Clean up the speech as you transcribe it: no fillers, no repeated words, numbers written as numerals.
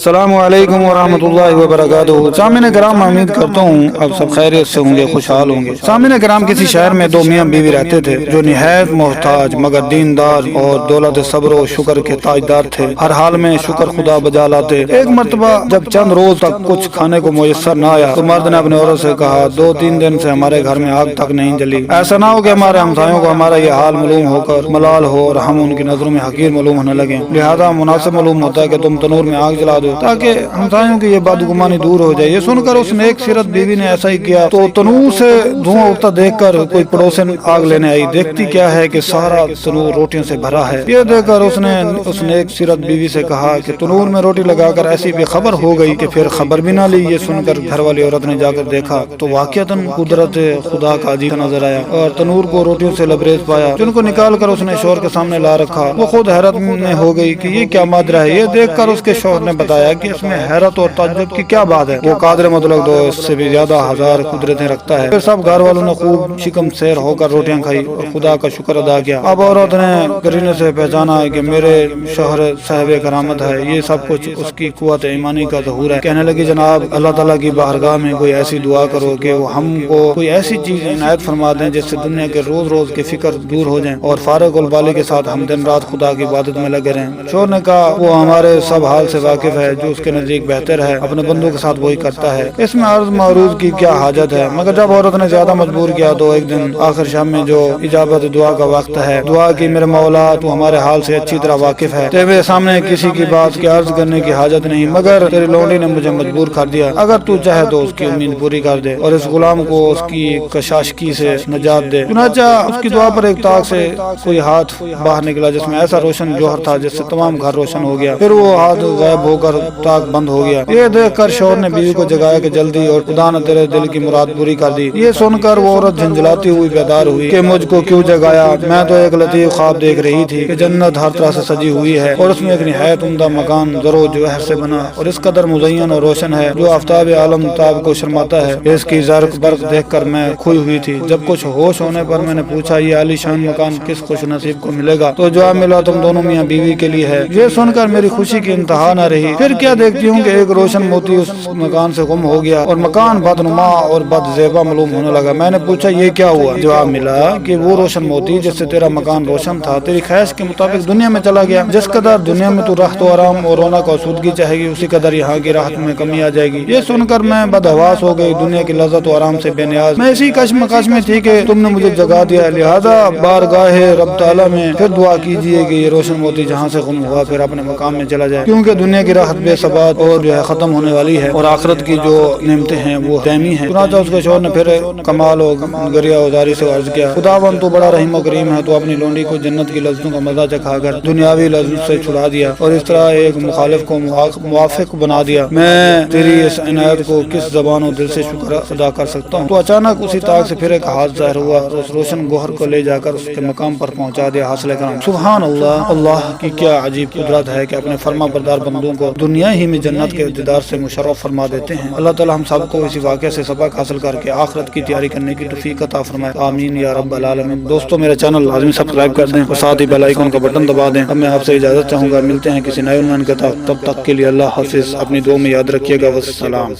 السلام علیکم ورحمۃ اللہ وبرکاتہ۔ سامعین کرام، امید کرتا ہوں اب سب خیریت سے ہوں گے، خوشحال ہوں گے۔ سامعین کرام، کسی شہر میں دو میاں بیوی رہتے تھے جو نہایت محتاج مگر دیندار اور دولت صبر و شکر کے تاجدار تھے۔ ہر حال میں شکر خدا بجا لاتے۔ ایک مرتبہ جب چند روز تک کچھ کھانے کو میسر نہ آیا تو مرد نے اپنے عورت سے کہا، 2-3 دن سے ہمارے گھر میں آگ تک نہیں جلی۔ ایسا نہ ہو کہ ہمارے ہمسایوں کو ہمارا یہ حال معلوم ہو کر ملال ہو اور ہم ان کی نظروں میں حقیر معلوم ہونے لگیں۔ لہذا مناسب معلوم ہوتا ہے کہ تم تنور میں آگ جلا دو تاکہ ہمسایوں کی یہ بدگمانی دور ہو جائے۔ یہ سن کر اس نیک سیرت بیوی نے ایسا ہی کیا تو تنور سے دھواں اٹھتا دیکھ کر کوئی پڑوسن آگ لینے آئی۔ دیکھتی کیا ہے کہ سارا تنور روٹیوں سے بھرا ہے۔ یہ دیکھ کر اس نے اس نیک سیرت بیوی سے کہا کہ تنور میں روٹی لگا کر ایسی بے خبر ہو گئی کہ پھر خبر بھی نہ لی۔ یہ سن کر گھر والی عورت نے جا کر دیکھا تو واقعتاً قدرت خدا کا عجیب نظر آیا اور تنور کو روٹیوں سے لبریز پایا، جن کو نکال کر اس نے شوہر کے سامنے لا رکھا۔ وہ خود حیرت میں ہو گئی کہ یہ کیا ماجرا ہے۔ یہ دیکھ کر اس کے شوہر نے بتایا کہ اس میں حیرت اور تعجب کی کیا بات ہے، وہ قادر مطلق دو اس سے بھی زیادہ ہزار قدرتیں رکھتا ہے۔ پھر سب گھر والوں نے خوب شکم سیر ہو کر روٹیاں کھائی اور خدا کا شکر ادا کیا۔ اب عورت نے قرینے سے پہچانا کہ میرے شوہر صاحب کرامت ہے، یہ سب کچھ اس کی قوت ایمانی کا ظہور ہے۔ کہنے لگی، جناب اللہ تعالیٰ کی بارگاہ میں کوئی ایسی دعا کرو کہ وہ ہم کو کوئی ایسی چیز عنایت فرما دیں جس سے دنیا کے روز روز کی فکر دور ہو جائیں اور فارغ البالی کے ساتھ ہم دن رات خدا کی عبادت میں لگے رہیں۔ شوہر نے کہا، وہ ہمارے سب حال سے واقف ہے، جو اس کے نزدیک بہتر ہے اپنے بندوں کے ساتھ وہی کرتا ہے، اس میں عرض معروض کی کیا حاجت ہے۔ مگر جب عورت نے زیادہ مجبور کیا تو ایک دن آخر شام میں جو اجابت دعا کا وقت ہے، دعا کی، میرے مولا تو ہمارے حال سے اچھی طرح واقف ہے، تیرے سامنے کسی کی بات کی عرض کرنے کی حاجت نہیں، مگر تیری لونڈی نے مجھے مجبور کر دیا، اگر تو چاہے تو اس کی امید پوری کر دے اور اس غلام کو اس کی کشاشکی سے نجات دے۔ چنانچہ اس کی دعا پر ایک طاق سے کوئی ہاتھ باہر نکلا جس میں ایسا روشن جوہر تھا جس سے تمام گھر روشن ہو گیا، پھر وہ ہاتھ غائب ہو کر طاق بند ہو گیا۔ یہ دیکھ کر شوہر نے بیوی کو جگایا کہ جلدی اور خدا نے تیرے دل کی مراد پوری کر دی۔ یہ سن کر وہ عورت جھنجھلاتی ہوئی بیدار ہوئی کہ مجھ کو کیوں جگایا، میں تو ایک لطیف خواب دیکھ رہی تھی کہ جنت ہر طرح سے سجی ہوئی ہے اور اس میں ایک نہایت عمدہ مکان زر و جوہر سے بنا اور اس قدر مزین اور روشن ہے جو آفتاب عالم تاب کو شرماتا ہے۔ اس کی زرق برق دیکھ کر میں کھوئی ہوئی تھی۔ جب کچھ ہوش ہونے پر میں نے پوچھا، یہ عالی شان مکان کس خوش نصیب کو ملے گا؟ تو جواب ملا، تم دونوں میاں بیوی کے لیے ہے۔ یہ سن کر میری خوشی کی انتہا نہ رہی۔ پھر کیا دیکھتی ہوں کہ ایک روشن موتی اس مکان سے گم ہو گیا اور مکان بدنما اور بد زیبا معلوم ہونے لگا۔ میں نے پوچھا، یہ کیا ہوا؟ جواب ملا کہ وہ روشن موتی جس سے تیرا مکان روشن تھا تیری خواہش کے مطابق دنیا میں چلا گیا۔ جس قدر دنیا میں تو راحت و آرام اور رونق اور سودگی چاہے گی، اسی قدر یہاں کی راحت میں کمی آ جائے گی۔ یہ سن کر میں بدحواس ہو گئی، دنیا کی لذت و آرام سے بے نیاز میں اسی کشمکش میں تھی کہ تم نے مجھے جگا دیا، لہذا بارگاہ رب تعالیٰ میں پھر دعا کیجیے کہ یہ روشن موتی جہاں سے گم ہوا پھر اپنے مقام میں چلا جائے، کیونکہ دنیا کی راحت بے ثبات اور جو ہے ختم ہونے والی ہے اور آخرت کی جو نعمتیں ہیں وہ دائمی ہیں۔ چنانچہ اس کے شوہر نے پھر کمال و گریہ وزاری سے عرض کیا، خداوند تو بڑا رحیم و کریم ہے، تو اپنی لونڈی کو جنت کی لذتوں کا مزہ چکھا کر دنیاوی لذت سے چھڑا دیا اور اس طرح ایک مخالف کو موافق بنا دیا۔ میں تیری اس عنایت کو کس زبان و دل سے شکر ادا کر سکتا ہوں؟ تو اچانک اسی طاق سے پھر ایک ہاتھ ظاہر ہوا اور اس روشن گوہر کو لے جا کر اس کے مقام پر پہنچا دیا۔ حاصل کرم سبحان اللہ، اللہ کی کیا عجیب قدرت ہے کہ اپنے فرما بردار بندوں کو دنیا ہی میں جنت کے دیدار سے مشرف فرما دیتے ہیں۔ اللہ تعالی ہم سب کو اسی واقعے سے سبق حاصل کر کے آخرت کی تیاری کرنے کی توفیق عطا فرمائے، آمین یا رب العالمین۔ دوستو، میرا چینل لازمی سبسکرائب کر دیں اور ساتھ ہی بیل آئیکن کا بٹن دبا دیں۔ اب میں آپ سے اجازت چاہوں گا، ملتے ہیں کسی نئے عنوان کے ساتھ، تب تک کے لیے اللہ حافظ، اپنی دعا میں یاد رکھیے گا، والسلام۔